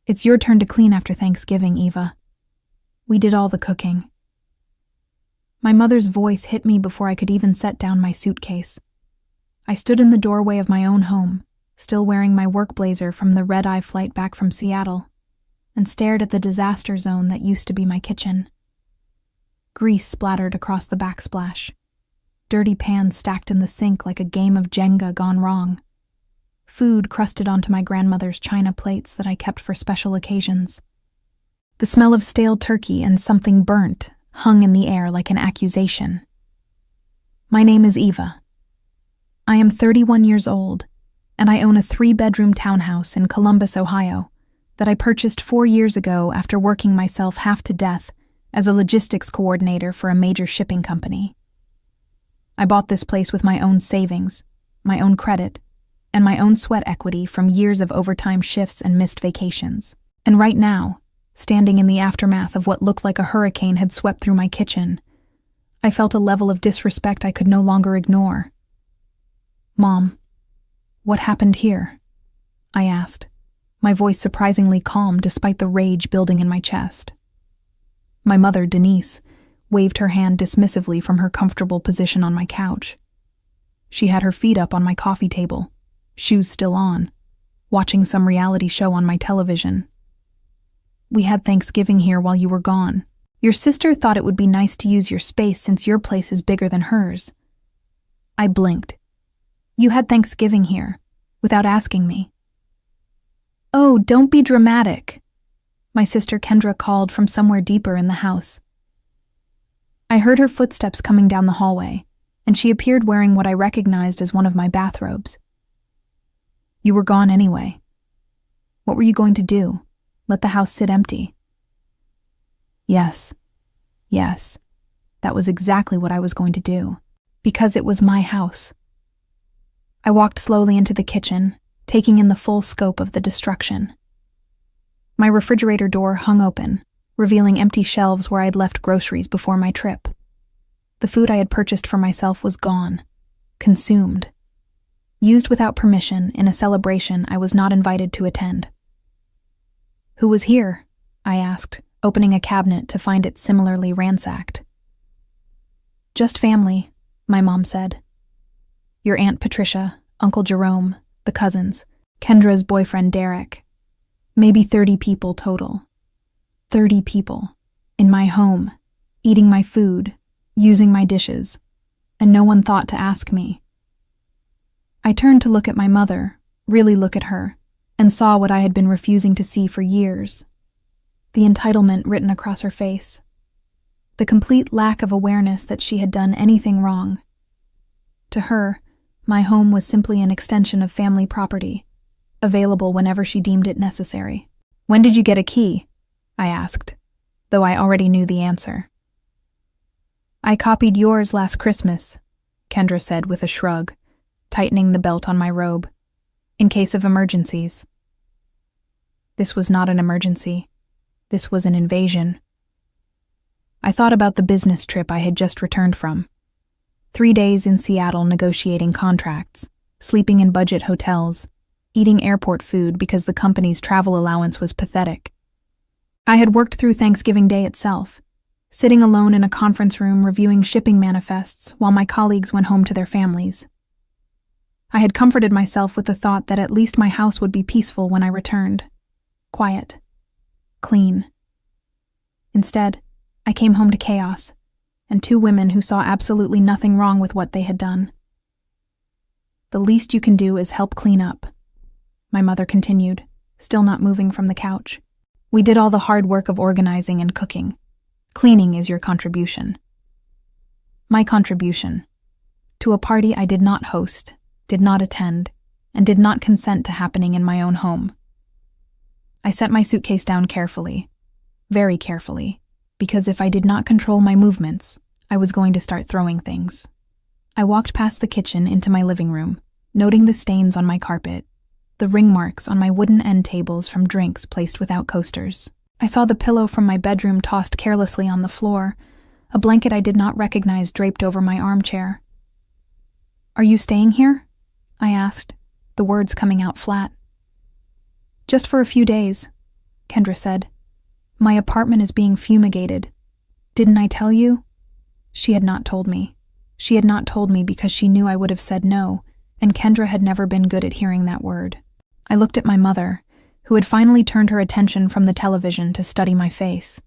It's your turn to clean after Thanksgiving, Eva. We did all the cooking. My mother's voice hit me before I could even set down my suitcase. I stood in the doorway of my own home, still wearing my work blazer from the red-eye flight back from Seattle, and stared at the disaster zone that used to be my kitchen. Grease splattered across the backsplash. Dirty pans stacked in the sink like a game of Jenga gone wrong. Food crusted onto my grandmother's china plates that I kept for special occasions. The smell of stale turkey and something burnt hung in the air like an accusation. My name is Eva. I am 31 years old, and I own a 3-bedroom townhouse in Columbus, Ohio, that I purchased 4 years ago after working myself half to death as a logistics coordinator for a major shipping company. I bought this place with my own savings, my own credit, and my own sweat equity from years of overtime shifts and missed vacations. And right now, standing in the aftermath of what looked like a hurricane had swept through my kitchen, I felt a level of disrespect I could no longer ignore. "Mom, what happened here?" I asked, my voice surprisingly calm despite the rage building in my chest. My mother, Denise, waved her hand dismissively from her comfortable position on my couch. She had her feet up on my coffee table, shoes still on, watching some reality show on my television. "We had Thanksgiving here while you were gone. Your sister thought it would be nice to use your space since your place is bigger than hers." I blinked. "You had Thanksgiving here, without asking me." "Oh, don't be dramatic," my sister Kendra called from somewhere deeper in the house. I heard her footsteps coming down the hallway, and she appeared wearing what I recognized as one of my bathrobes. "You were gone anyway. What were you going to do? Let the house sit empty?" Yes, that was exactly what I was going to do, because it was my house. I walked slowly into the kitchen, taking in the full scope of the destruction. My refrigerator door hung open, revealing empty shelves where I had left groceries before my trip. The food I had purchased for myself was gone, consumed, used without permission in a celebration I was not invited to attend. "Who was here?" I asked, opening a cabinet to find it similarly ransacked. "Just family," my mom said. "Your Aunt Patricia, Uncle Jerome, the cousins, Kendra's boyfriend Derek. Maybe 30 people total. 30 people. In my home, eating my food, using my dishes, and no one thought to ask me." I turned to look at my mother, really look at her, and saw what I had been refusing to see for years. The entitlement written across her face. The complete lack of awareness that she had done anything wrong. To her, my home was simply an extension of family property, available whenever she deemed it necessary. "When did you get a key?" I asked, though I already knew the answer. "I copied yours last Christmas," Kendra said with a shrug, tightening the belt on my robe, "in case of emergencies." This was not an emergency. This was an invasion. I thought about the business trip I had just returned from. 3 days in Seattle negotiating contracts, sleeping in budget hotels, eating airport food because the company's travel allowance was pathetic. I had worked through Thanksgiving Day itself, sitting alone in a conference room reviewing shipping manifests while my colleagues went home to their families. I had comforted myself with the thought that at least my house would be peaceful when I returned. Quiet. Clean. Instead, I came home to chaos, and 2 women who saw absolutely nothing wrong with what they had done. "The least you can do is help clean up," my mother continued, still not moving from the couch. "We did all the hard work of organizing and cooking. Cleaning is your contribution." My contribution. To a party I did not host, did not attend, and did not consent to happening in my own home. I set my suitcase down carefully, very carefully, because if I did not control my movements, I was going to start throwing things. I walked past the kitchen into my living room, noting the stains on my carpet, the ring marks on my wooden end tables from drinks placed without coasters. I saw the pillow from my bedroom tossed carelessly on the floor, a blanket I did not recognize draped over my armchair. "Are you staying here?" I asked, the words coming out flat. "Just for a few days. Kendra said. "My apartment is being fumigated. Didn't I tell you?" She had not told me. She had not told me because she knew I would have said no, and Kendra had never been good at hearing that word. I looked at my mother, who had finally turned her attention from the television to study my face.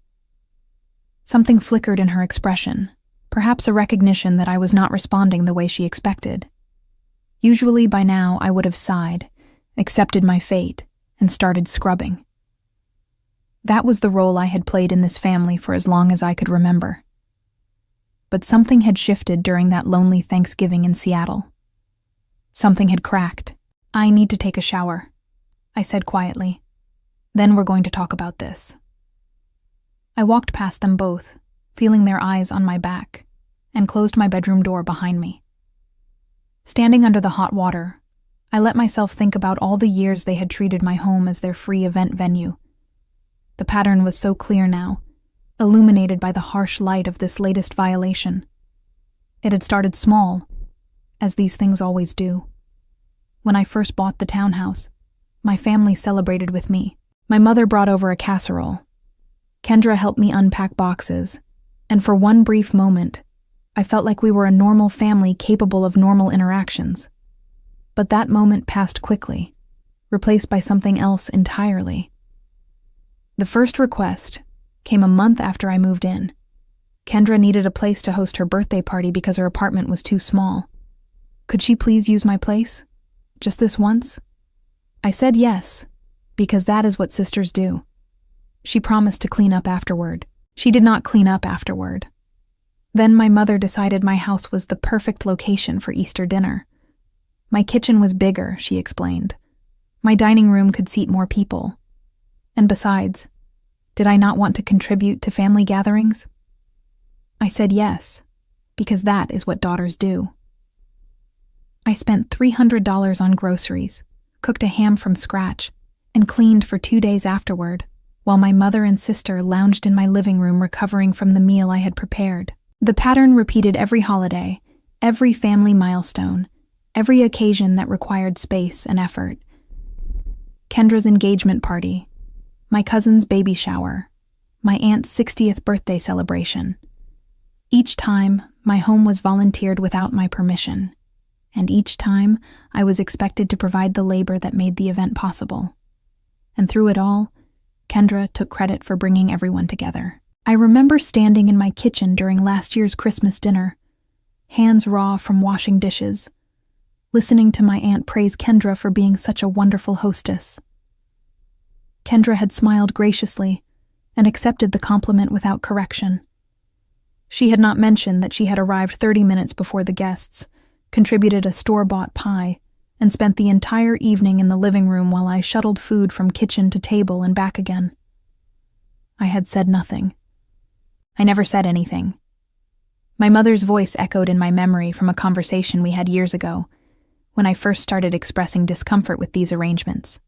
Something flickered in her expression, perhaps a recognition that I was not responding the way she expected. Usually by now I would have sighed, accepted my fate, and started scrubbing. That was the role I had played in this family for as long as I could remember. But something had shifted during that lonely Thanksgiving in Seattle. Something had cracked. "I need to take a shower," I said quietly. "Then we're going to talk about this." I walked past them both, feeling their eyes on my back, and closed my bedroom door behind me. Standing under the hot water, I let myself think about all the years they had treated my home as their free event venue. The pattern was so clear now, illuminated by the harsh light of this latest violation. It had started small, as these things always do. When I first bought the townhouse, my family celebrated with me. My mother brought over a casserole. Kendra helped me unpack boxes, and for one brief moment, I felt like we were a normal family capable of normal interactions. But that moment passed quickly, replaced by something else entirely. The first request came a month after I moved in. Kendra needed a place to host her birthday party because her apartment was too small. Could she please use my place? Just this once? I said yes, because that is what sisters do. She promised to clean up afterward. She did not clean up afterward. Then my mother decided my house was the perfect location for Easter dinner. My kitchen was bigger, she explained. My dining room could seat more people. And besides, did I not want to contribute to family gatherings? I said yes, because that is what daughters do. I spent $300 on groceries, cooked a ham from scratch, and cleaned for 2 days afterward, while my mother and sister lounged in my living room recovering from the meal I had prepared. The pattern repeated every holiday, every family milestone, every occasion that required space and effort. Kendra's engagement party, my cousin's baby shower, my aunt's 60th birthday celebration. Each time, my home was volunteered without my permission, and each time I was expected to provide the labor that made the event possible. And through it all, Kendra took credit for bringing everyone together. I remember standing in my kitchen during last year's Christmas dinner, hands raw from washing dishes, listening to my aunt praise Kendra for being such a wonderful hostess. Kendra had smiled graciously and accepted the compliment without correction. She had not mentioned that she had arrived 30 minutes before the guests, contributed a store-bought pie, and spent the entire evening in the living room while I shuttled food from kitchen to table and back again. I had said nothing. I never said anything. My mother's voice echoed in my memory from a conversation we had years ago, when I first started expressing discomfort with these arrangements.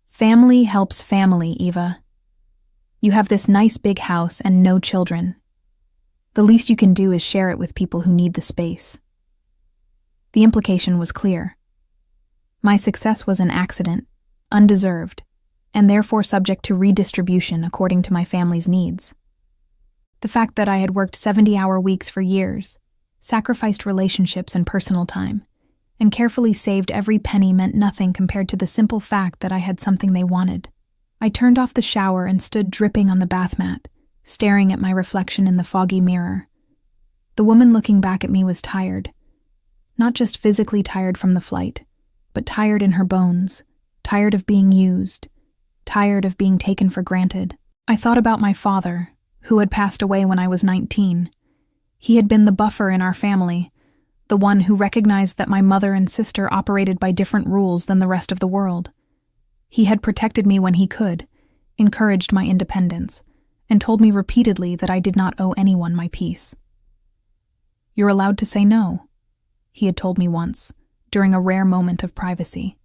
Family helps family, Eva. You have this nice big house and no children. The least you can do is share it with people who need the space. The implication was clear. My success was an accident, undeserved, and therefore subject to redistribution according to my family's needs. The fact that I had worked 70-hour weeks for years, sacrificed relationships and personal time, and carefully saved every penny meant nothing compared to the simple fact that I had something they wanted. I turned off the shower and stood dripping on the bath mat, staring at my reflection in the foggy mirror. The woman looking back at me was tired. Not just physically tired from the flight, but tired in her bones, tired of being used, tired of being taken for granted. I thought about my father, who had passed away when I was 19. He had been the buffer in our family, the one who recognized that my mother and sister operated by different rules than the rest of the world. He had protected me when he could, encouraged my independence, and told me repeatedly that I did not owe anyone my peace. "You're allowed to say no," he had told me once, during a rare moment of privacy.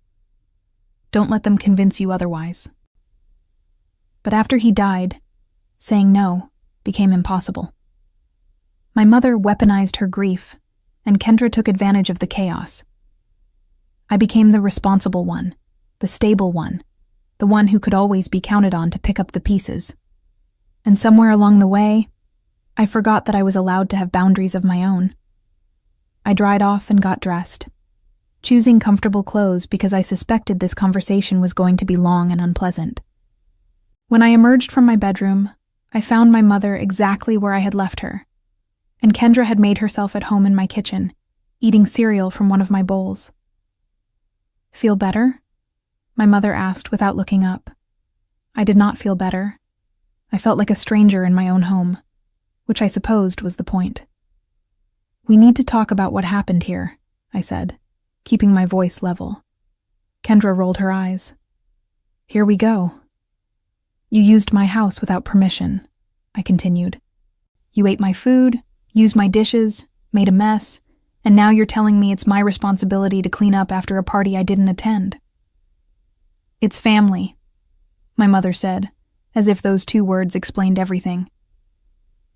"Don't let them convince you otherwise." But after he died, saying no became impossible. My mother weaponized her grief, and Kendra took advantage of the chaos. I became the responsible one, the stable one, the one who could always be counted on to pick up the pieces. And somewhere along the way, I forgot that I was allowed to have boundaries of my own. I dried off and got dressed, choosing comfortable clothes because I suspected this conversation was going to be long and unpleasant. When I emerged from my bedroom, I found my mother exactly where I had left her, and Kendra had made herself at home in my kitchen, eating cereal from one of my bowls. "Feel better?" my mother asked without looking up. I did not feel better. I felt like a stranger in my own home, which I supposed was the point. "We need to talk about what happened here," I said, keeping my voice level. Kendra rolled her eyes. "Here we go." "You used my house without permission," I continued. "You ate my food, used my dishes, made a mess, and now you're telling me it's my responsibility to clean up after a party I didn't attend." "It's family," my mother said, as if those two words explained everything.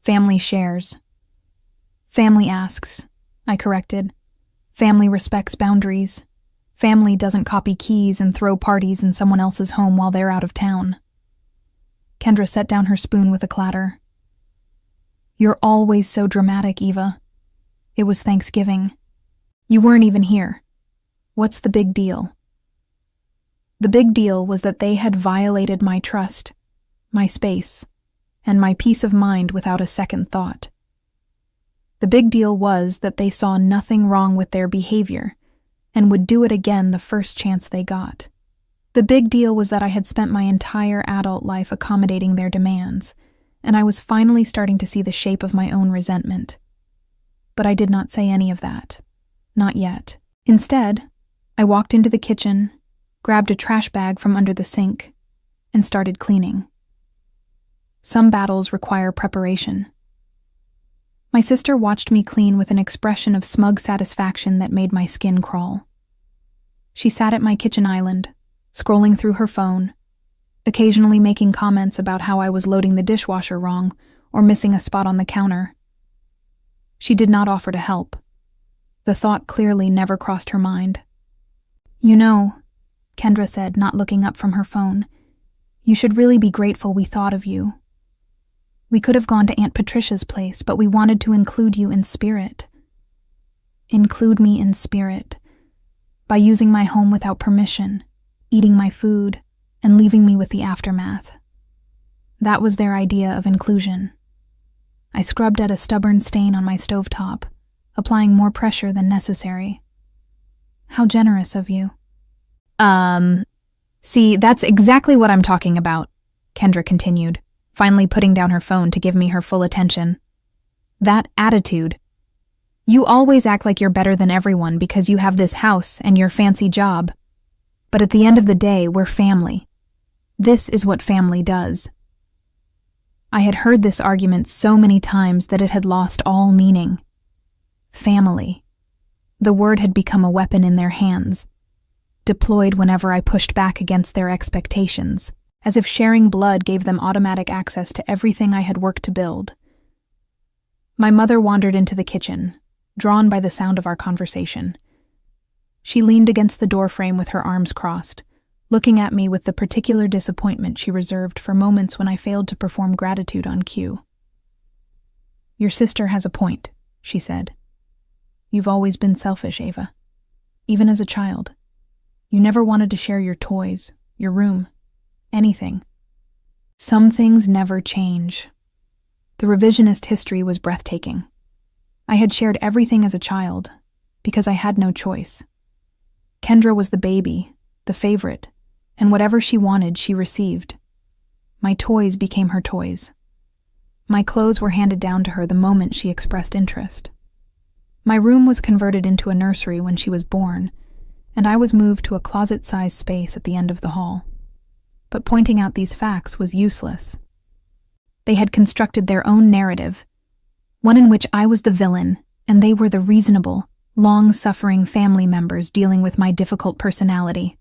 "Family shares." "Family asks," I corrected. "Family respects boundaries. Family doesn't copy keys and throw parties in someone else's home while they're out of town." Kendra set down her spoon with a clatter. "You're always so dramatic, Eva. It was Thanksgiving. You weren't even here. What's the big deal?" The big deal was that they had violated my trust, my space, and my peace of mind without a second thought. The big deal was that they saw nothing wrong with their behavior and would do it again the first chance they got. The big deal was that I had spent my entire adult life accommodating their demands, and I was finally starting to see the shape of my own resentment. But I did not say any of that. Not yet. Instead, I walked into the kitchen, grabbed a trash bag from under the sink, and started cleaning. Some battles require preparation. My sister watched me clean with an expression of smug satisfaction that made my skin crawl. She sat at my kitchen island, scrolling through her phone, occasionally making comments about how I was loading the dishwasher wrong or missing a spot on the counter. She did not offer to help. The thought clearly never crossed her mind. "You know," Kendra said, not looking up from her phone, "you should really be grateful we thought of you. We could have gone to Aunt Patricia's place, but we wanted to include you in spirit." Include me in spirit. By using my home without permission, eating my food, and leaving me with the aftermath. That was their idea of inclusion. I scrubbed at a stubborn stain on my stovetop, applying more pressure than necessary. "How generous of you." See, that's exactly what I'm talking about," Kendra continued, finally putting down her phone to give me her full attention. "That attitude. You always act like you're better than everyone because you have this house and your fancy job. But at the end of the day, we're family. This is what family does." I had heard this argument so many times that it had lost all meaning. Family. The word had become a weapon in their hands, deployed whenever I pushed back against their expectations, as if sharing blood gave them automatic access to everything I had worked to build. My mother wandered into the kitchen, drawn by the sound of our conversation. She leaned against the doorframe with her arms crossed, looking at me with the particular disappointment she reserved for moments when I failed to perform gratitude on cue. "Your sister has a point," she said. "You've always been selfish, Ava. Even as a child. You never wanted to share your toys, your room, anything. Some things never change." The revisionist history was breathtaking. I had shared everything as a child, because I had no choice. Kendra was the baby, the favorite, and whatever she wanted, she received. My toys became her toys. My clothes were handed down to her the moment she expressed interest. My room was converted into a nursery when she was born, and I was moved to a closet-sized space at the end of the hall. But pointing out these facts was useless. They had constructed their own narrative, one in which I was the villain, and they were the reasonable, long-suffering family members dealing with my difficult personality.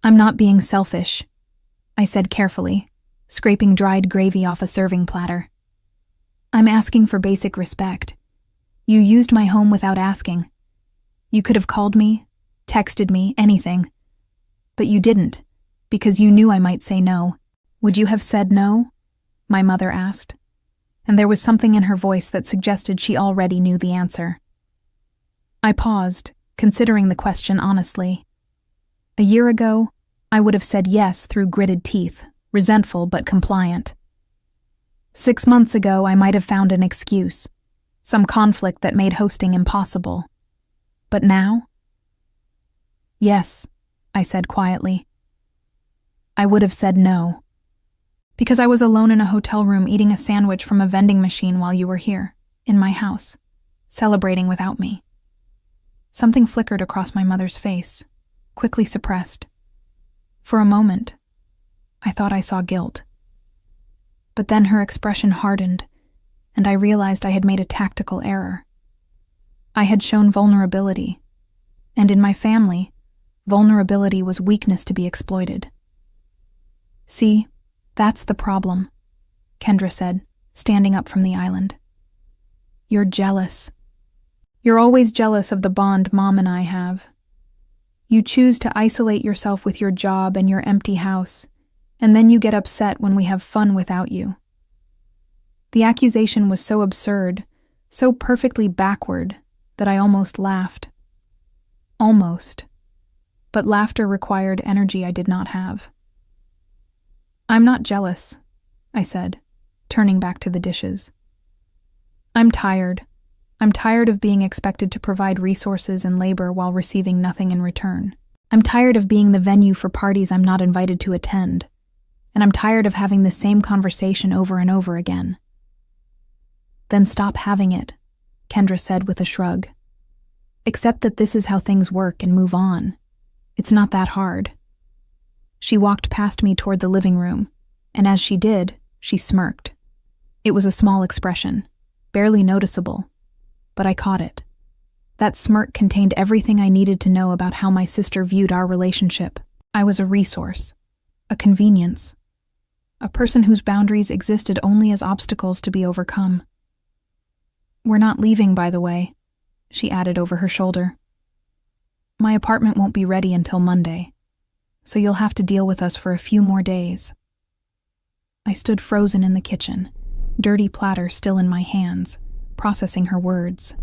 "I'm not being selfish," I said carefully, scraping dried gravy off a serving platter. "I'm asking for basic respect. You used my home without asking. You could have called me, texted me, anything. But you didn't, Because you knew I might say no. Would you have said no? My mother asked, and there was something in her voice that suggested she already knew the answer. I paused, considering the question honestly. A year ago, I would have said yes through gritted teeth, resentful but compliant. 6 months ago, I might have found an excuse, some conflict that made hosting impossible. But now? Yes, I said quietly. I would have said no. Because I was alone in a hotel room eating a sandwich from a vending machine while you were here, in my house, celebrating without me. Something flickered across my mother's face, quickly suppressed. For a moment, I thought I saw guilt. But then her expression hardened, and I realized I had made a tactical error. I had shown vulnerability, and in my family, vulnerability was weakness to be exploited. See, that's the problem, Kendra said, standing up from the island. You're jealous. You're always jealous of the bond Mom and I have. You choose to isolate yourself with your job and your empty house, and then you get upset when we have fun without you. The accusation was so absurd, so perfectly backward, that I almost laughed. Almost. But laughter required energy I did not have. I'm not jealous, I said, turning back to the dishes. I'm tired. I'm tired of being expected to provide resources and labor while receiving nothing in return. I'm tired of being the venue for parties I'm not invited to attend. And I'm tired of having the same conversation over and over again. Then stop having it, Kendra said with a shrug. Accept that this is how things work and move on. It's not that hard. She walked past me toward the living room, and as she did, she smirked. It was a small expression, barely noticeable, but I caught it. That smirk contained everything I needed to know about how my sister viewed our relationship. I was a resource, a convenience, a person whose boundaries existed only as obstacles to be overcome. We're not leaving, by the way, she added over her shoulder. My apartment won't be ready until Monday, so you'll have to deal with us for a few more days. I stood frozen in the kitchen, dirty platter still in my hands, processing her words.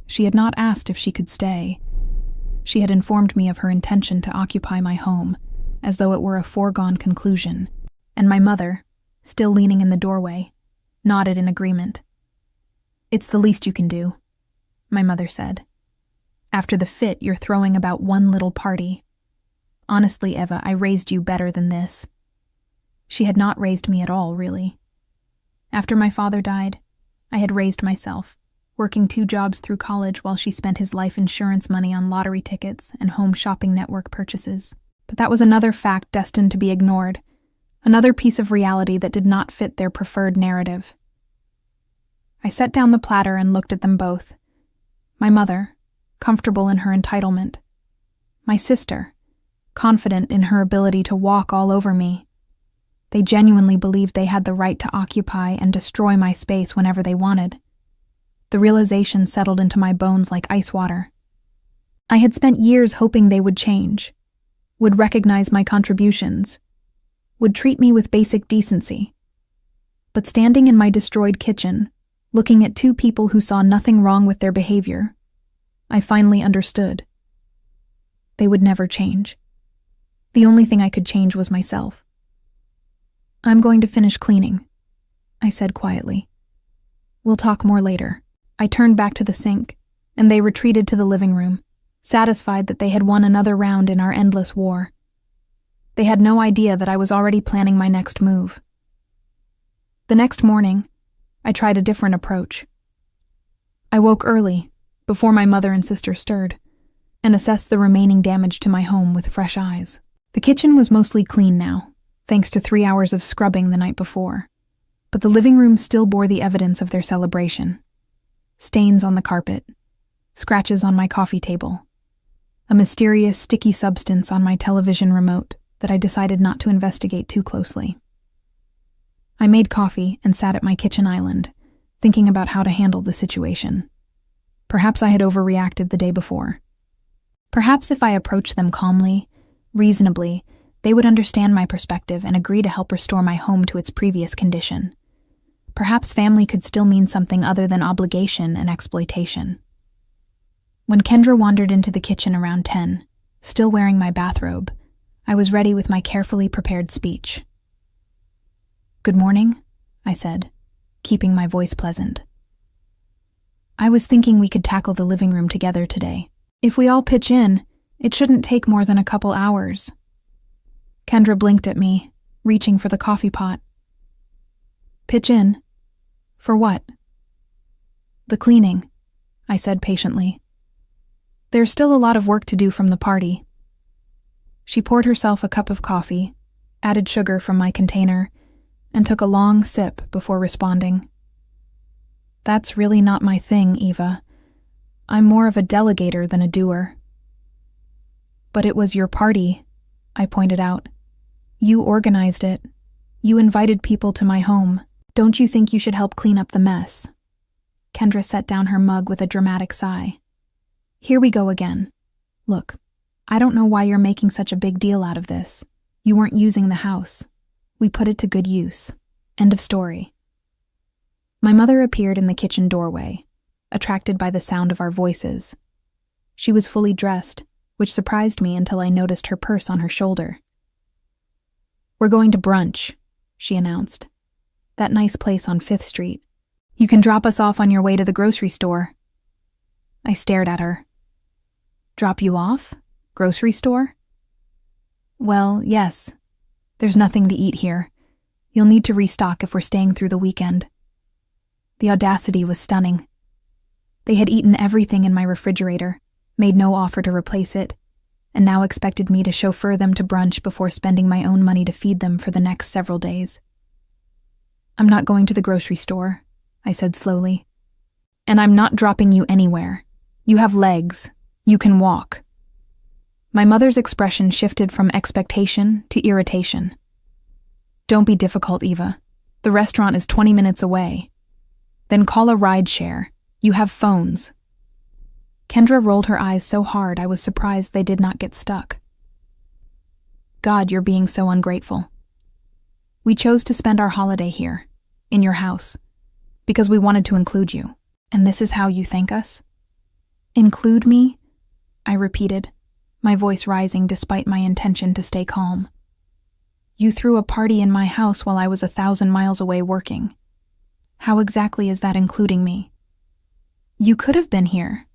She had not asked if she could stay. She had informed me of her intention to occupy my home, as though it were a foregone conclusion, and my mother, still leaning in the doorway, nodded in agreement. It's the least you can do, my mother said. After the fit you're throwing about one little party. Honestly, Eva, I raised you better than this. She had not raised me at all, really. After my father died, I had raised myself, working 2 jobs through college while she spent his life insurance money on lottery tickets and home shopping network purchases. But that was another fact destined to be ignored, another piece of reality that did not fit their preferred narrative. I set down the platter and looked at them both. My mother, comfortable in her entitlement. My sister, confident in her ability to walk all over me. They genuinely believed they had the right to occupy and destroy my space whenever they wanted. The realization settled into my bones like ice water. I had spent years hoping they would change, would recognize my contributions, would treat me with basic decency. But standing in my destroyed kitchen, looking at 2 people who saw nothing wrong with their behavior, I finally understood. They would never change. The only thing I could change was myself. I'm going to finish cleaning, I said quietly. We'll talk more later. I turned back to the sink, and they retreated to the living room, satisfied that they had won another round in our endless war. They had no idea that I was already planning my next move. The next morning, I tried a different approach. I woke early, before my mother and sister stirred, and assessed the remaining damage to my home with fresh eyes. The kitchen was mostly clean now, thanks to 3 hours of scrubbing the night before, but the living room still bore the evidence of their celebration. Stains on the carpet, scratches on my coffee table, a mysterious sticky substance on my television remote that I decided not to investigate too closely. I made coffee and sat at my kitchen island, thinking about how to handle the situation. Perhaps I had overreacted the day before. Perhaps if I approached them calmly, reasonably, They would understand my perspective and agree to help restore my home to its previous condition. Perhaps family could still mean something other than obligation and exploitation. When Kendra wandered into the kitchen around 10, still wearing my bathrobe, I was ready with my carefully prepared speech. "Good morning," I said, keeping my voice pleasant. "I was thinking we could tackle the living room together today. If we all pitch in, it shouldn't take more than a couple hours." Kendra blinked at me, reaching for the coffee pot. "Pitch in? For what?" "The cleaning," I said patiently. "There's still a lot of work to do from the party." She poured herself a cup of coffee, added sugar from my container, and took a long sip before responding. "That's really not my thing, Eva. I'm more of a delegator than a doer." "But it was your party," I pointed out. "You organized it. You invited people to my home. Don't you think you should help clean up the mess?" Kendra set down her mug with a dramatic sigh. "Here we go again. Look, I don't know why you're making such a big deal out of this. You weren't using the house. We put it to good use. End of story." My mother appeared in the kitchen doorway, attracted by the sound of our voices. She was fully dressed, which surprised me until I noticed her purse on her shoulder. "We're going to brunch," she announced. "That nice place on 5th Street. You can drop us off on your way to the grocery store." I stared at her. "Drop you off? Grocery store?" "Well, yes. There's nothing to eat here. You'll need to restock if we're staying through the weekend." The audacity was stunning. They had eaten everything in my refrigerator, made no offer to replace it, and now expected me to chauffeur them to brunch before spending my own money to feed them for the next several days. "I'm not going to the grocery store," I said slowly. "And I'm not dropping you anywhere. You have legs. You can walk." My mother's expression shifted from expectation to irritation. "Don't be difficult, Eva. The restaurant is 20 minutes away. Then call a ride share. You have phones." Kendra rolled her eyes so hard I was surprised they did not get stuck. "God, you're being so ungrateful. We chose to spend our holiday here, in your house, because we wanted to include you. And this is how you thank us?" "Include me?" I repeated, my voice rising despite my intention to stay calm. "You threw a party in my house while I was 1,000 miles away working. How exactly is that including me?" "You could have been here,"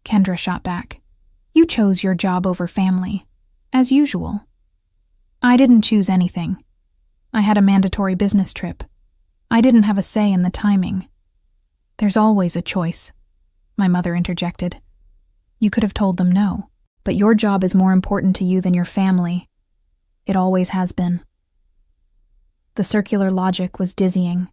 Kendra shot back. "You chose your job over family, as usual." "I didn't choose anything. I had a mandatory business trip. I didn't have a say in the timing." "There's always a choice," my mother interjected. "You could have told them no, but your job is more important to you than your family. It always has been." The circular logic was dizzying.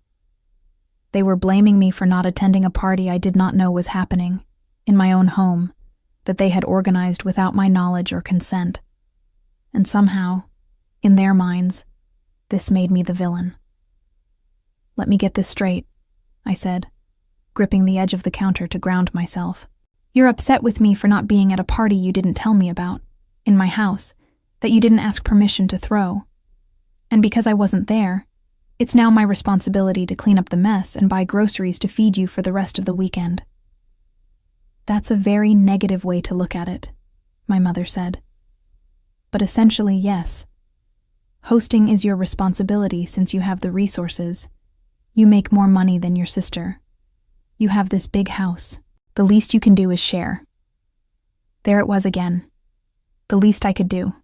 They were blaming me for not attending a party I did not know was happening, in my own home, that they had organized without my knowledge or consent. And somehow, in their minds, this made me the villain. "Let me get this straight," I said, gripping the edge of the counter to ground myself. "You're upset with me for not being at a party you didn't tell me about, in my house, that you didn't ask permission to throw. And because I wasn't there, it's now my responsibility to clean up the mess and buy groceries to feed you for the rest of the weekend." "That's a very negative way to look at it," my mother said. "But essentially, yes. Hosting is your responsibility since you have the resources. You make more money than your sister. You have this big house. The least you can do is share." There it was again. The least I could do.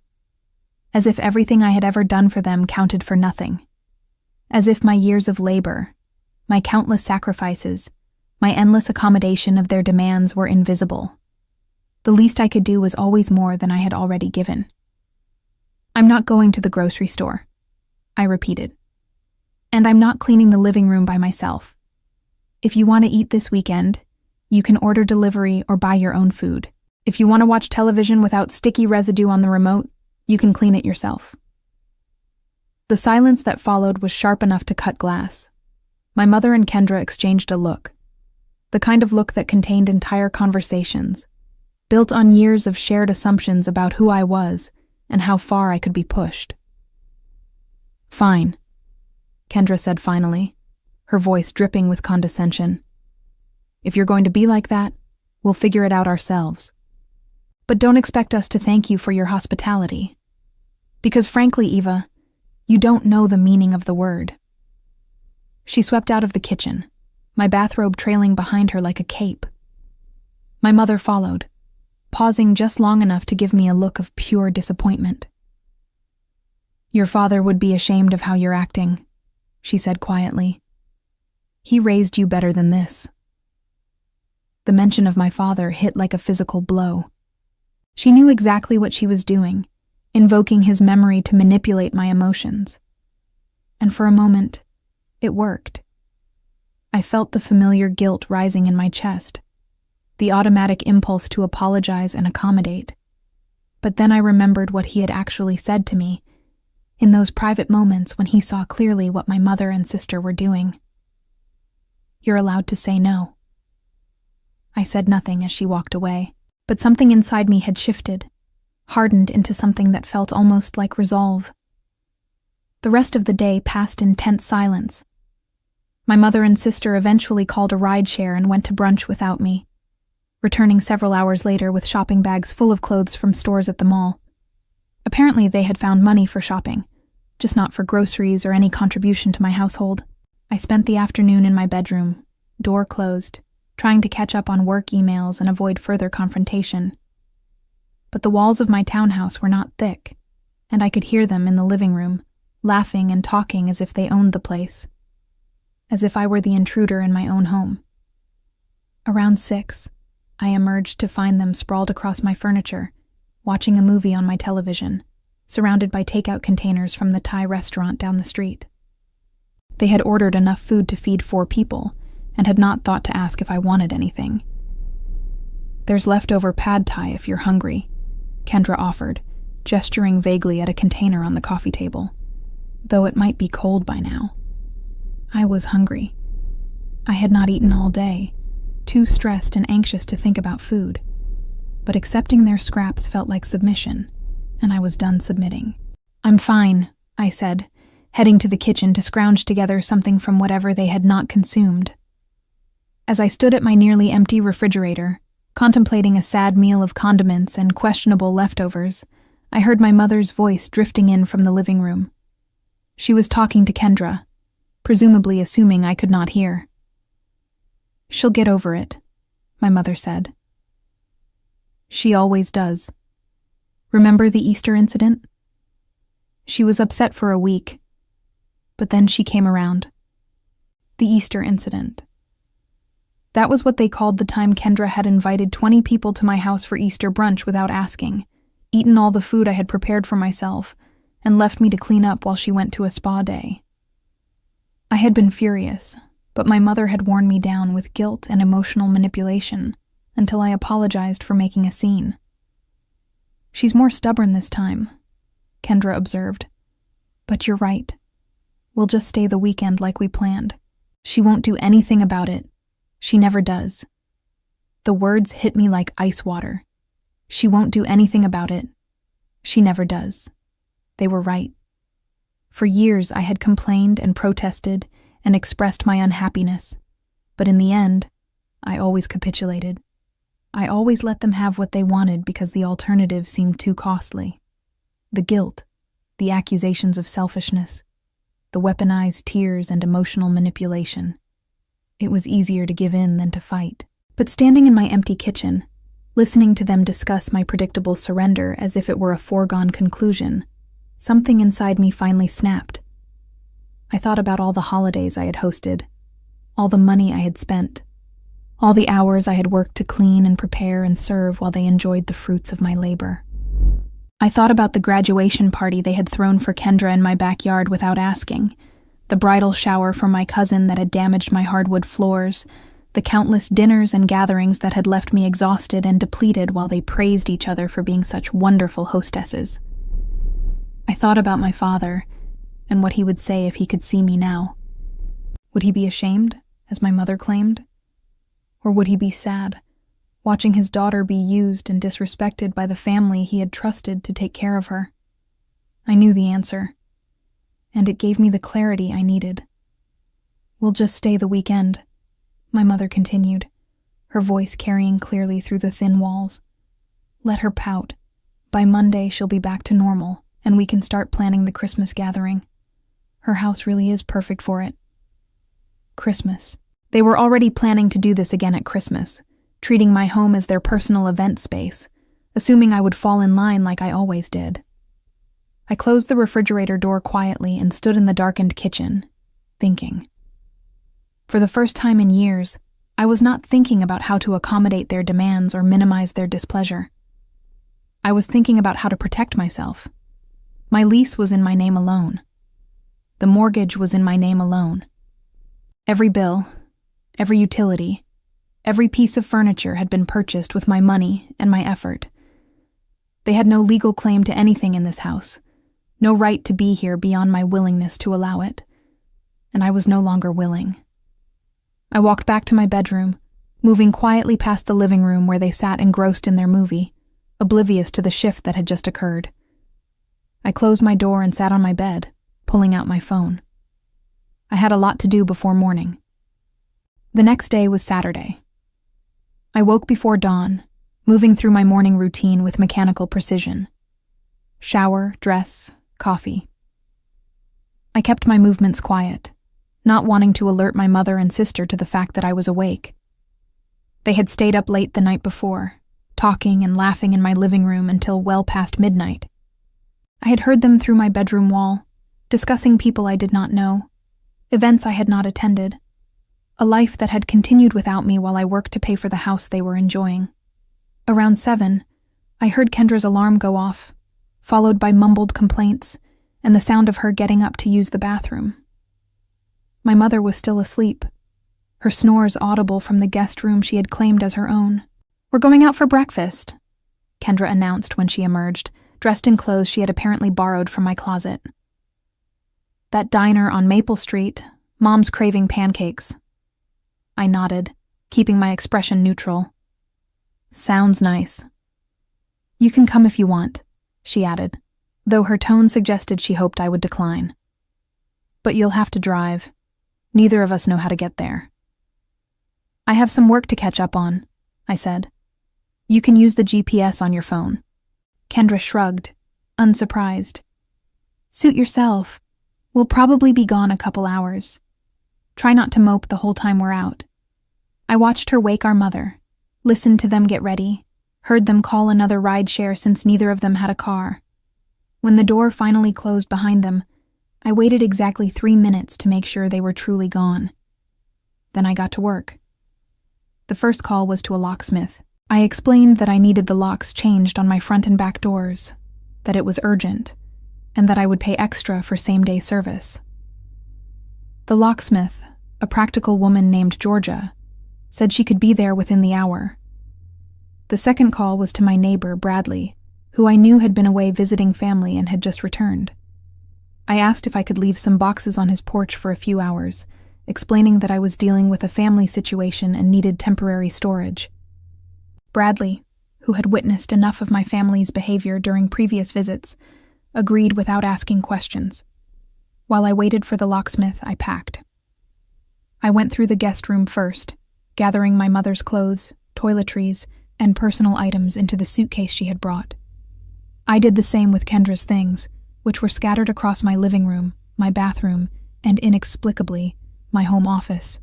As if everything I had ever done for them counted for nothing. As if my years of labor, my countless sacrifices, my endless accommodation of their demands were invisible. The least I could do was always more than I had already given. "I'm not going to the grocery store," I repeated. "And I'm not cleaning the living room by myself. If you want to eat this weekend, you can order delivery or buy your own food. If you want to watch television without sticky residue on the remote, you can clean it yourself." The silence that followed was sharp enough to cut glass. My mother and Kendra exchanged a look. The kind of look that contained entire conversations, built on years of shared assumptions about who I was and how far I could be pushed. "Fine," Kendra said finally, her voice dripping with condescension. "If you're going to be like that, we'll figure it out ourselves. But don't expect us to thank you for your hospitality. Because frankly, Eva, you don't know the meaning of the word." She swept out of the kitchen, my bathrobe trailing behind her like a cape. My mother followed, pausing just long enough to give me a look of pure disappointment. "Your father would be ashamed of how you're acting," she said quietly. "He raised you better than this." The mention of my father hit like a physical blow. She knew exactly what she was doing, invoking his memory to manipulate my emotions. And for a moment, it worked. I felt the familiar guilt rising in my chest, the automatic impulse to apologize and accommodate. But then I remembered what he had actually said to me, in those private moments when he saw clearly what my mother and sister were doing. "You're allowed to say no." I said nothing as she walked away, but something inside me had shifted, hardened into something that felt almost like resolve. The rest of the day passed in tense silence. My mother and sister eventually called a rideshare and went to brunch without me, returning several hours later with shopping bags full of clothes from stores at the mall. Apparently they had found money for shopping, just not for groceries or any contribution to my household. I spent the afternoon in my bedroom, door closed, trying to catch up on work emails and avoid further confrontation. But the walls of my townhouse were not thick, and I could hear them in the living room, laughing and talking as if they owned the place, as if I were the intruder in my own home. Around 6, I emerged to find them sprawled across my furniture, watching a movie on my television, surrounded by takeout containers from the Thai restaurant down the street. They had ordered enough food to feed 4 people, and had not thought to ask if I wanted anything. "There's leftover pad thai if you're hungry," Kendra offered, gesturing vaguely at a container on the coffee table, though it might be cold by now. I was hungry. I had not eaten all day, too stressed and anxious to think about food, but accepting their scraps felt like submission, and I was done submitting. "I'm fine," I said, heading to the kitchen to scrounge together something from whatever they had not consumed. As I stood at my nearly empty refrigerator, contemplating a sad meal of condiments and questionable leftovers, I heard my mother's voice drifting in from the living room. She was talking to Kendra, presumably assuming I could not hear. "She'll get over it," my mother said. "She always does. Remember the Easter incident? She was upset for a week, but then she came around. The Easter incident. That was what they called the time Kendra had invited 20 people to my house for Easter brunch without asking, eaten all the food I had prepared for myself, and left me to clean up while she went to a spa day. I had been furious, but my mother had worn me down with guilt and emotional manipulation until I apologized for making a scene. "She's more stubborn this time," Kendra observed. "But you're right. We'll just stay the weekend like we planned. She won't do anything about it. She never does." The words hit me like ice water. She won't do anything about it. She never does. They were right. For years I had complained and protested and expressed my unhappiness, but in the end, I always capitulated. I always let them have what they wanted because the alternative seemed too costly. The guilt, the accusations of selfishness, the weaponized tears and emotional manipulation. It was easier to give in than to fight. But standing in my empty kitchen, listening to them discuss my predictable surrender as if it were a foregone conclusion, something inside me finally snapped. I thought about all the holidays I had hosted, all the money I had spent, all the hours I had worked to clean and prepare and serve while they enjoyed the fruits of my labor. I thought about the graduation party they had thrown for Kendra in my backyard without asking, the bridal shower for my cousin that had damaged my hardwood floors, the countless dinners and gatherings that had left me exhausted and depleted while they praised each other for being such wonderful hostesses. I thought about my father and what he would say if he could see me now. Would he be ashamed, as my mother claimed? Or would he be sad, watching his daughter be used and disrespected by the family he had trusted to take care of her? I knew the answer, and it gave me the clarity I needed. "We'll just stay the weekend," my mother continued, her voice carrying clearly through the thin walls. "Let her pout. By Monday, she'll be back to normal, and we can start planning the Christmas gathering. Her house really is perfect for it." Christmas. They were already planning to do this again at Christmas, treating my home as their personal event space, assuming I would fall in line like I always did. I closed the refrigerator door quietly and stood in the darkened kitchen, thinking. For the first time in years, I was not thinking about how to accommodate their demands or minimize their displeasure. I was thinking about how to protect myself. My lease was in my name alone. The mortgage was in my name alone. Every bill, every utility, every piece of furniture had been purchased with my money and my effort. They had no legal claim to anything in this house, no right to be here beyond my willingness to allow it, and I was no longer willing. I walked back to my bedroom, moving quietly past the living room where they sat engrossed in their movie, oblivious to the shift that had just occurred. I closed my door and sat on my bed, pulling out my phone. I had a lot to do before morning. The next day was Saturday. I woke before dawn, moving through my morning routine with mechanical precision. Shower, dress, coffee. I kept my movements quiet, not wanting to alert my mother and sister to the fact that I was awake. They had stayed up late the night before, talking and laughing in my living room until well past midnight. I had heard them through my bedroom wall, discussing people I did not know, events I had not attended, a life that had continued without me while I worked to pay for the house they were enjoying. Around 7, I heard Kendra's alarm go off, followed by mumbled complaints and the sound of her getting up to use the bathroom. My mother was still asleep, her snores audible from the guest room she had claimed as her own. "We're going out for breakfast," Kendra announced when she emerged, dressed in clothes she had apparently borrowed from my closet. "That diner on Maple Street, Mom's craving pancakes." I nodded, keeping my expression neutral. "Sounds nice." "You can come if you want," she added, though her tone suggested she hoped I would decline. "But you'll have to drive. Neither of us know how to get there." "I have some work to catch up on," I said. "You can use the GPS on your phone." Kendra shrugged, unsurprised. "Suit yourself. We'll probably be gone a couple hours. Try not to mope the whole time we're out." I watched her wake our mother, listened to them get ready, heard them call another rideshare since neither of them had a car. When the door finally closed behind them, I waited exactly 3 minutes to make sure they were truly gone. Then I got to work. The first call was to a locksmith. I explained that I needed the locks changed on my front and back doors, that it was urgent, and that I would pay extra for same-day service. The locksmith, a practical woman named Georgia, said she could be there within the hour. The second call was to my neighbor, Bradley, who I knew had been away visiting family and had just returned. I asked if I could leave some boxes on his porch for a few hours, explaining that I was dealing with a family situation and needed temporary storage. Bradley, who had witnessed enough of my family's behavior during previous visits, agreed without asking questions. While I waited for the locksmith, I packed. I went through the guest room first, gathering my mother's clothes, toiletries, and personal items into the suitcase she had brought. I did the same with Kendra's things, which were scattered across my living room, my bathroom, and inexplicably, my home office.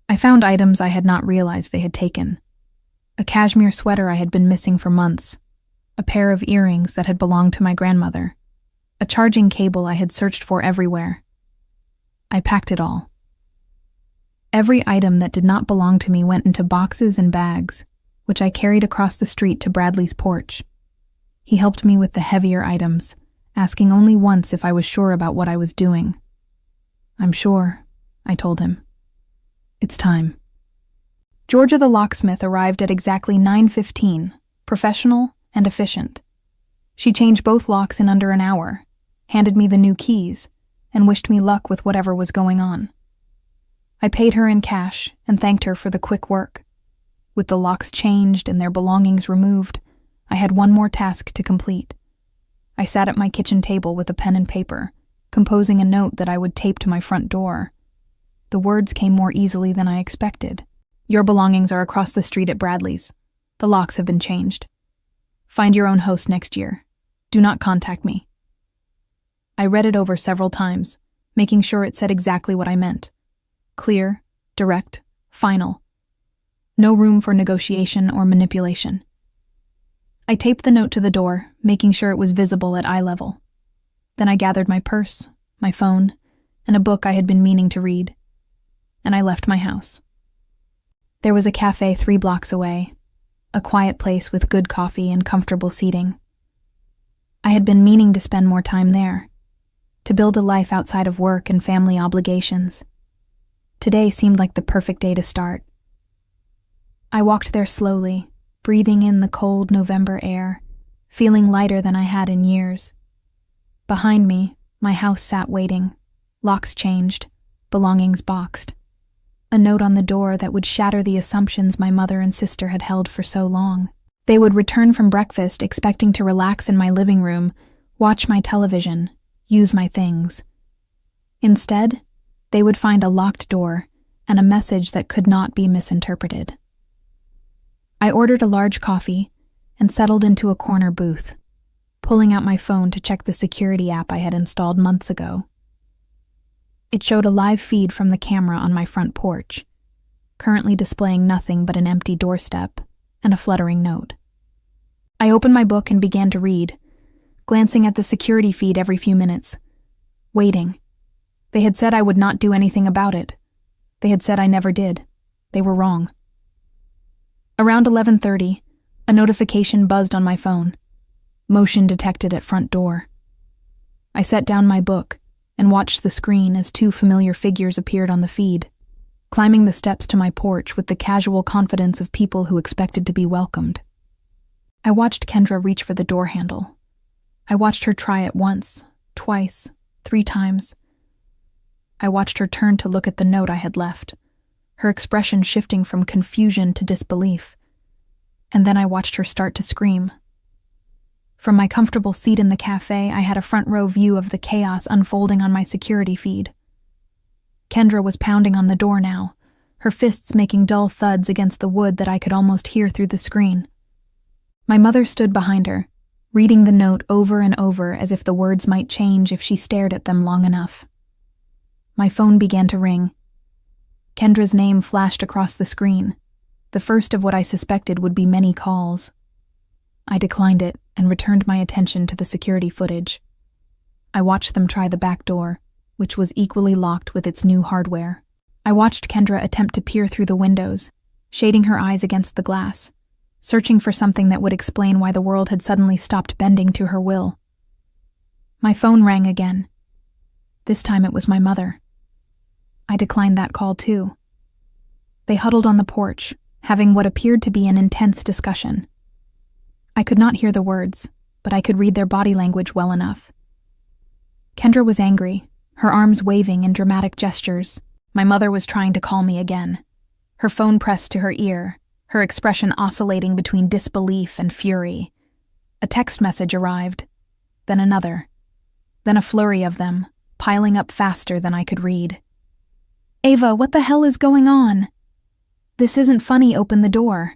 I found items I had not realized they had taken. A cashmere sweater I had been missing for months, a pair of earrings that had belonged to my grandmother, a charging cable I had searched for everywhere. I packed it all. Every item that did not belong to me went into boxes and bags, which I carried across the street to Bradley's porch. He helped me with the heavier items, asking only once if I was sure about what I was doing. "I'm sure," I told him. "It's time." Georgia the locksmith arrived at exactly 9:15, professional and efficient. She changed both locks in under an hour, handed me the new keys, and wished me luck with whatever was going on. I paid her in cash and thanked her for the quick work. With the locks changed and their belongings removed, I had one more task to complete. I sat at my kitchen table with a pen and paper, composing a note that I would tape to my front door. The words came more easily than I expected. Your belongings are across the street at Bradley's. The locks have been changed. Find your own host next year. Do not contact me. I read it over several times, making sure it said exactly what I meant. Clear, direct, final. No room for negotiation or manipulation. I taped the note to the door, making sure it was visible at eye level. Then I gathered my purse, my phone, and a book I had been meaning to read, and I left my house. There was a cafe 3 blocks away, a quiet place with good coffee and comfortable seating. I had been meaning to spend more time there, to build a life outside of work and family obligations. Today seemed like the perfect day to start. I walked there slowly, breathing in the cold November air, feeling lighter than I had in years. Behind me, my house sat waiting, locks changed, belongings boxed. A note on the door that would shatter the assumptions my mother and sister had held for so long. They would return from breakfast expecting to relax in my living room, watch my television, use my things. Instead, they would find a locked door and a message that could not be misinterpreted. I ordered a large coffee and settled into a corner booth, pulling out my phone to check the security app I had installed months ago. It showed a live feed from the camera on my front porch, currently displaying nothing but an empty doorstep and a fluttering note. I opened my book and began to read, glancing at the security feed every few minutes, waiting. They had said I would not do anything about it. They had said I never did. They were wrong. Around 11:30, a notification buzzed on my phone. Motion detected at front door. I set down my book and watched the screen as 2 familiar figures appeared on the feed, climbing the steps to my porch with the casual confidence of people who expected to be welcomed. I watched Kendra reach for the door handle. I watched her try it once, twice, 3 times. I watched her turn to look at the note I had left, her expression shifting from confusion to disbelief. And then I watched her start to scream. From my comfortable seat in the cafe, I had a front-row view of the chaos unfolding on my security feed. Kendra was pounding on the door now, her fists making dull thuds against the wood that I could almost hear through the screen. My mother stood behind her, reading the note over and over as if the words might change if she stared at them long enough. My phone began to ring. Kendra's name flashed across the screen, the first of what I suspected would be many calls. I declined it and returned my attention to the security footage. I watched them try the back door, which was equally locked with its new hardware. I watched Kendra attempt to peer through the windows, shading her eyes against the glass, searching for something that would explain why the world had suddenly stopped bending to her will. My phone rang again. This time it was my mother. I declined that call too. They huddled on the porch, having what appeared to be an intense discussion. I could not hear the words, but I could read their body language well enough. Kendra was angry, her arms waving in dramatic gestures. My mother was trying to call me again, her phone pressed to her ear, her expression oscillating between disbelief and fury. A text message arrived, then another, then a flurry of them, piling up faster than I could read. "Ava, what the hell is going on? This isn't funny, open the door.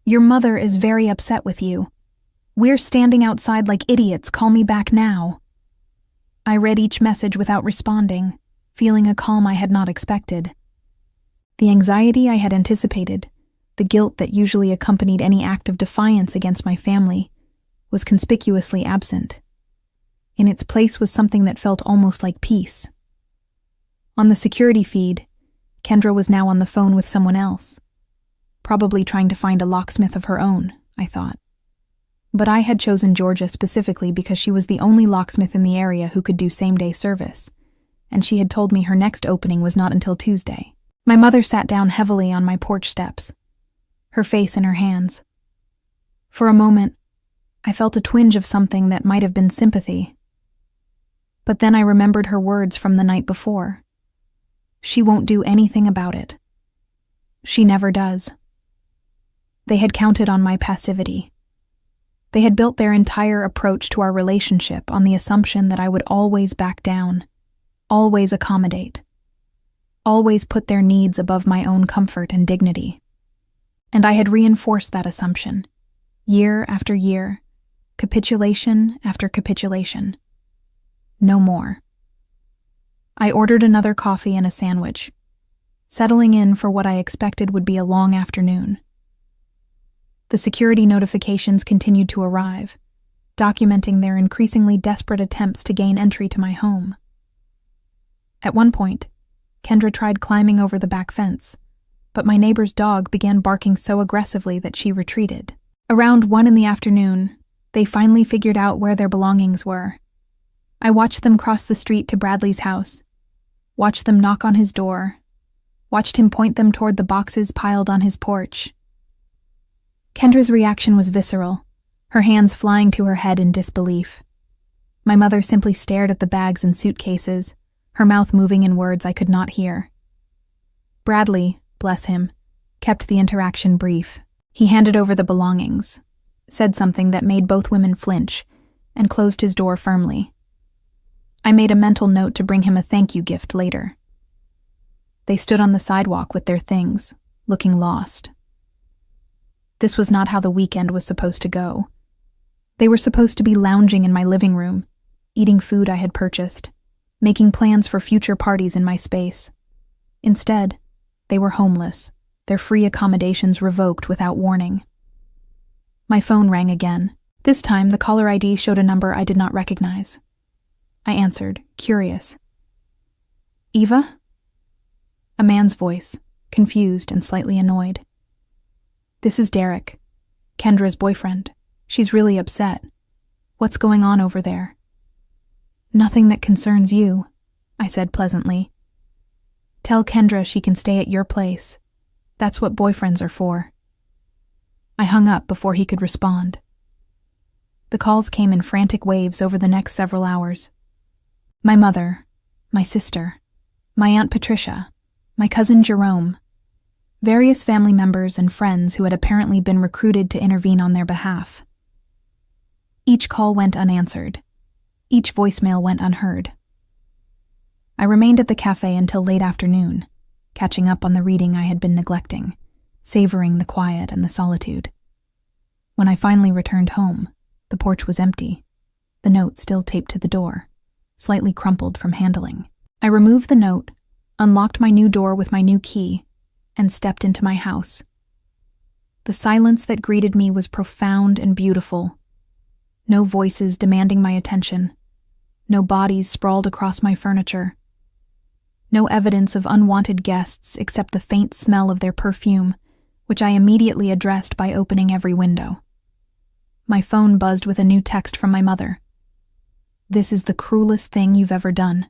Your mother is very upset with you. We're standing outside like idiots, call me back now." I read each message without responding, feeling a calm I had not expected. The anxiety I had anticipated, the guilt that usually accompanied any act of defiance against my family, was conspicuously absent. In its place was something that felt almost like peace. On the security feed, Kendra was now on the phone with someone else, probably trying to find a locksmith of her own, I thought. But I had chosen Georgia specifically because she was the only locksmith in the area who could do same-day service, and she had told me her next opening was not until Tuesday. My mother sat down heavily on my porch steps, her face in her hands. For a moment, I felt a twinge of something that might have been sympathy. But then I remembered her words from the night before. She won't do anything about it. She never does. They had counted on my passivity. They had built their entire approach to our relationship on the assumption that I would always back down, always accommodate, always put their needs above my own comfort and dignity. And I had reinforced that assumption, year after year, capitulation after capitulation. No more. I ordered another coffee and a sandwich, settling in for what I expected would be a long afternoon. The security notifications continued to arrive, documenting their increasingly desperate attempts to gain entry to my home. At one point, Kendra tried climbing over the back fence, but my neighbor's dog began barking so aggressively that she retreated. Around 1 p.m, they finally figured out where their belongings were. I watched them cross the street to Bradley's house, watched them knock on his door, watched him point them toward the boxes piled on his porch. Kendra's reaction was visceral, her hands flying to her head in disbelief. My mother simply stared at the bags and suitcases, her mouth moving in words I could not hear. Bradley, bless him, kept the interaction brief. He handed over the belongings, said something that made both women flinch, and closed his door firmly. I made a mental note to bring him a thank you gift later. They stood on the sidewalk with their things, looking lost. This was not how the weekend was supposed to go. They were supposed to be lounging in my living room, eating food I had purchased, making plans for future parties in my space. Instead, they were homeless, their free accommodations revoked without warning. My phone rang again. This time, the caller ID showed a number I did not recognize. I answered, curious. Eva? A man's voice, confused and slightly annoyed. This is Derek, Kendra's boyfriend. She's really upset. What's going on over there? Nothing that concerns you, I said pleasantly. Tell Kendra she can stay at your place. That's what boyfriends are for. I hung up before he could respond. The calls came in frantic waves over the next several hours. My mother, my sister, my Aunt Patricia, my cousin Jerome, various family members and friends who had apparently been recruited to intervene on their behalf. Each call went unanswered. Each voicemail went unheard. I remained at the cafe until late afternoon, catching up on the reading I had been neglecting, savoring the quiet and the solitude. When I finally returned home, the porch was empty, the note still taped to the door, slightly crumpled from handling. I removed the note, unlocked my new door with my new key, and stepped into my house. The silence that greeted me was profound and beautiful. No voices demanding my attention. No bodies sprawled across my furniture. No evidence of unwanted guests except the faint smell of their perfume, which I immediately addressed by opening every window. My phone buzzed with a new text from my mother. This is the cruelest thing you've ever done.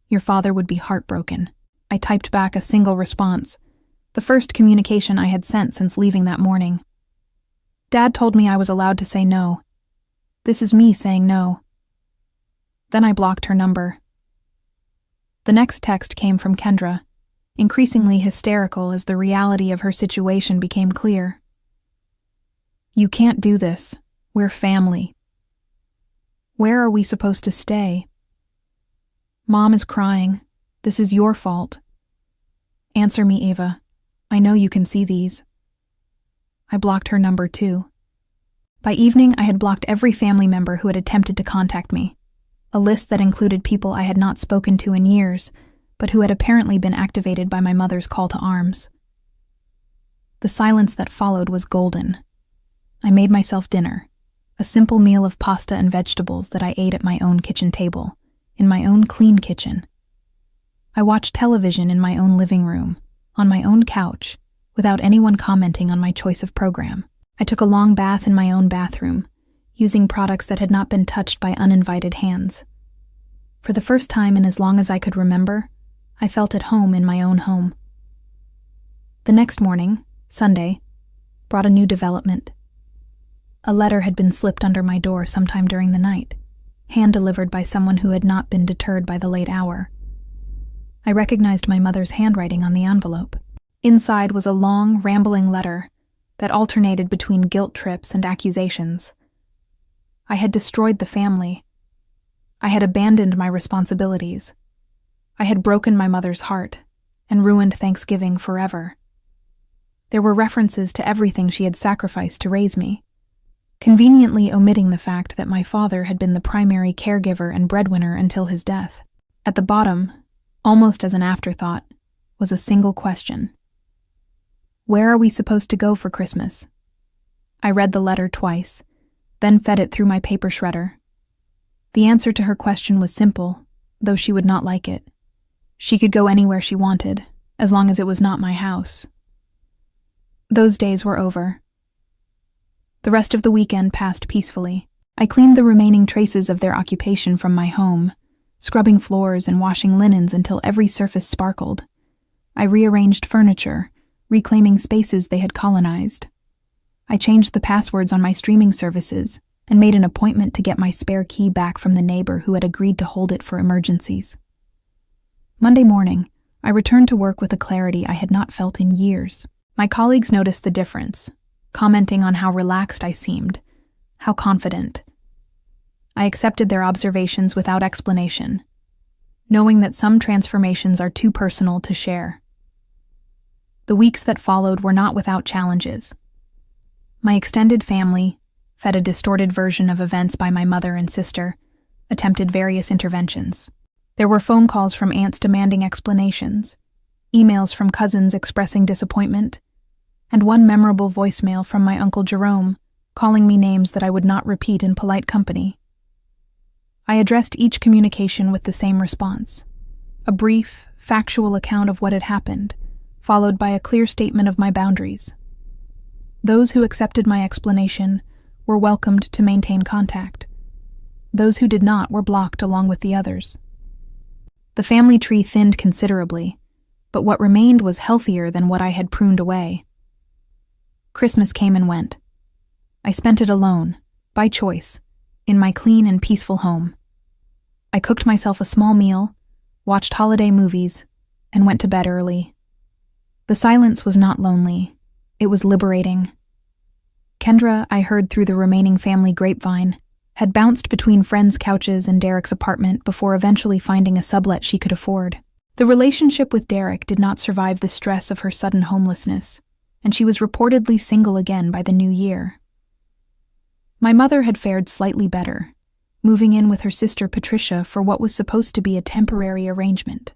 Your father would be heartbroken. I typed back a single response, the first communication I had sent since leaving that morning. Dad told me I was allowed to say no. This is me saying no. Then I blocked her number. The next text came from Kendra, increasingly hysterical as the reality of her situation became clear. You can't do this. We're family. Where are we supposed to stay? Mom is crying. This is your fault. Answer me, Ava. I know you can see these. I blocked her number too. By evening, I had blocked every family member who had attempted to contact me, a list that included people I had not spoken to in years, but who had apparently been activated by my mother's call to arms. The silence that followed was golden. I made myself dinner, a simple meal of pasta and vegetables that I ate at my own kitchen table, in my own clean kitchen. I watched television in my own living room, on my own couch, without anyone commenting on my choice of program. I took a long bath in my own bathroom, using products that had not been touched by uninvited hands. For the first time in as long as I could remember, I felt at home in my own home. The next morning, Sunday, brought a new development. A letter had been slipped under my door sometime during the night, hand-delivered by someone who had not been deterred by the late hour. I recognized my mother's handwriting on the envelope. Inside was a long, rambling letter that alternated between guilt trips and accusations, I had destroyed the family. I had abandoned my responsibilities. I had broken my mother's heart and ruined Thanksgiving forever. There were references to everything she had sacrificed to raise me, conveniently omitting the fact that my father had been the primary caregiver and breadwinner until his death. At the bottom, almost as an afterthought, was a single question. Where are we supposed to go for Christmas? I read the letter twice, then fed it through my paper shredder. The answer to her question was simple, though she would not like it. She could go anywhere she wanted, as long as it was not my house. Those days were over. The rest of the weekend passed peacefully. I cleaned the remaining traces of their occupation from my home, scrubbing floors and washing linens until every surface sparkled. I rearranged furniture, reclaiming spaces they had colonized. I changed the passwords on my streaming services and made an appointment to get my spare key back from the neighbor who had agreed to hold it for emergencies. Monday morning, I returned to work with a clarity I had not felt in years. My colleagues noticed the difference, commenting on how relaxed I seemed, how confident. I accepted their observations without explanation, knowing that some transformations are too personal to share. The weeks that followed were not without challenges. My extended family, fed a distorted version of events by my mother and sister, attempted various interventions. There were phone calls from aunts demanding explanations, emails from cousins expressing disappointment, and one memorable voicemail from my Uncle Jerome, calling me names that I would not repeat in polite company. I addressed each communication with the same response, a brief, factual account of what had happened, followed by a clear statement of my boundaries. Those who accepted my explanation were welcomed to maintain contact. Those who did not were blocked along with the others. The family tree thinned considerably, but what remained was healthier than what I had pruned away. Christmas came and went. I spent it alone, by choice, in my clean and peaceful home. I cooked myself a small meal, watched holiday movies, and went to bed early. The silence was not lonely. It was liberating. Kendra, I heard through the remaining family grapevine, had bounced between friends' couches and Derek's apartment before eventually finding a sublet she could afford. The relationship with Derek did not survive the stress of her sudden homelessness, and she was reportedly single again by the new year. My mother had fared slightly better, moving in with her sister Patricia for what was supposed to be a temporary arrangement.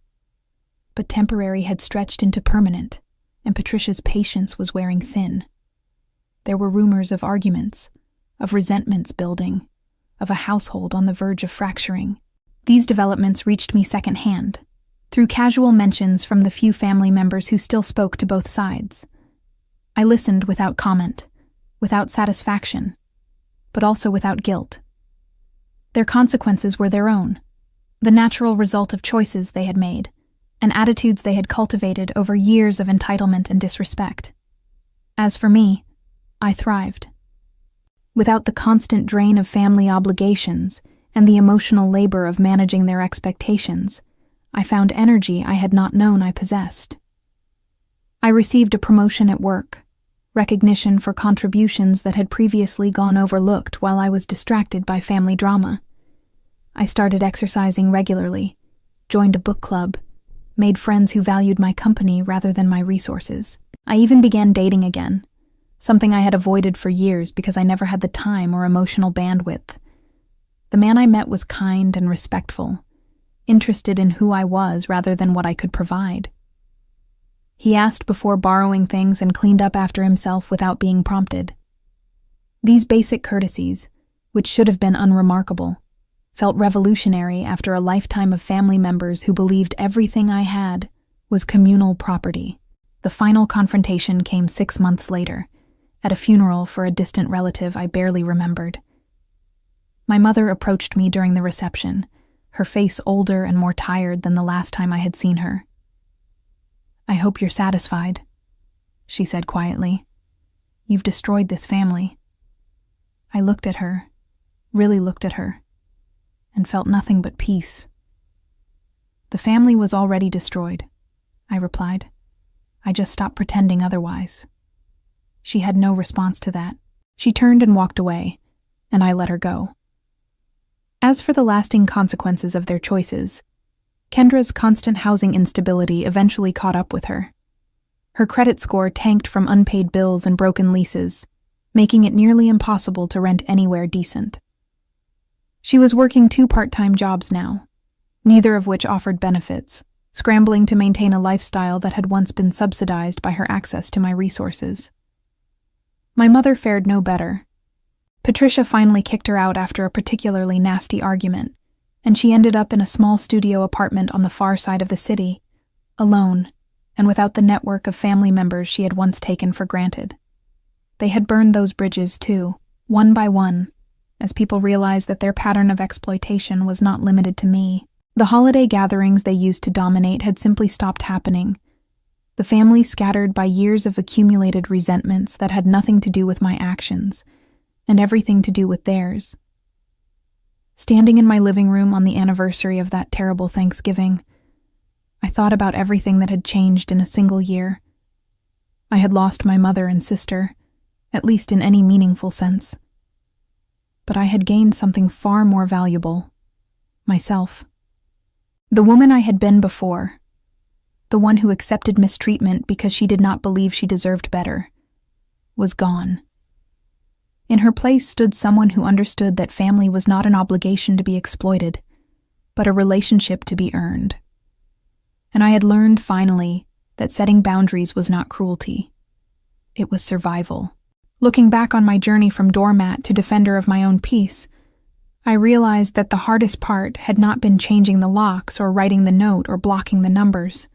But temporary had stretched into permanent, and Patricia's patience was wearing thin. There were rumors of arguments, of resentments building, of a household on the verge of fracturing. These developments reached me secondhand, through casual mentions from the few family members who still spoke to both sides. I listened without comment, without satisfaction, but also without guilt. Their consequences were their own, the natural result of choices they had made, and attitudes they had cultivated over years of entitlement and disrespect. As for me, I thrived. Without the constant drain of family obligations and the emotional labor of managing their expectations, I found energy I had not known I possessed. I received a promotion at work, recognition for contributions that had previously gone overlooked while I was distracted by family drama. I started exercising regularly, joined a book club, made friends who valued my company rather than my resources. I even began dating again, something I had avoided for years because I never had the time or emotional bandwidth. The man I met was kind and respectful, interested in who I was rather than what I could provide. He asked before borrowing things and cleaned up after himself without being prompted. These basic courtesies, which should have been unremarkable, felt revolutionary after a lifetime of family members who believed everything I had was communal property. The final confrontation came 6 months later, at a funeral for a distant relative I barely remembered. My mother approached me during the reception, her face older and more tired than the last time I had seen her. "I hope you're satisfied," she said quietly. "You've destroyed this family." I looked at her, really looked at her, and felt nothing but peace. "The family was already destroyed," I replied. "I just stopped pretending otherwise." She had no response to that. She turned and walked away, and I let her go. As for the lasting consequences of their choices, Kendra's constant housing instability eventually caught up with her. Her credit score tanked from unpaid bills and broken leases, making it nearly impossible to rent anywhere decent. She was working 2 part-time jobs now, neither of which offered benefits, scrambling to maintain a lifestyle that had once been subsidized by her access to my resources. My mother fared no better. Patricia finally kicked her out after a particularly nasty argument, and she ended up in a small studio apartment on the far side of the city, alone, and without the network of family members she had once taken for granted. They had burned those bridges too, one by one, as people realized that their pattern of exploitation was not limited to me. The holiday gatherings they used to dominate had simply stopped happening. The family scattered by years of accumulated resentments that had nothing to do with my actions, and everything to do with theirs. Standing in my living room on the anniversary of that terrible Thanksgiving, I thought about everything that had changed in a single year. I had lost my mother and sister, at least in any meaningful sense. But I had gained something far more valuable: myself. The woman I had been before, the one who accepted mistreatment because she did not believe she deserved better, was gone. In her place stood someone who understood that family was not an obligation to be exploited, but a relationship to be earned. And I had learned, finally, that setting boundaries was not cruelty. It was survival. Looking back on my journey from doormat to defender of my own peace, I realized that the hardest part had not been changing the locks or writing the note or blocking the numbers.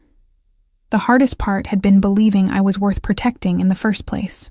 The hardest part had been believing I was worth protecting in the first place.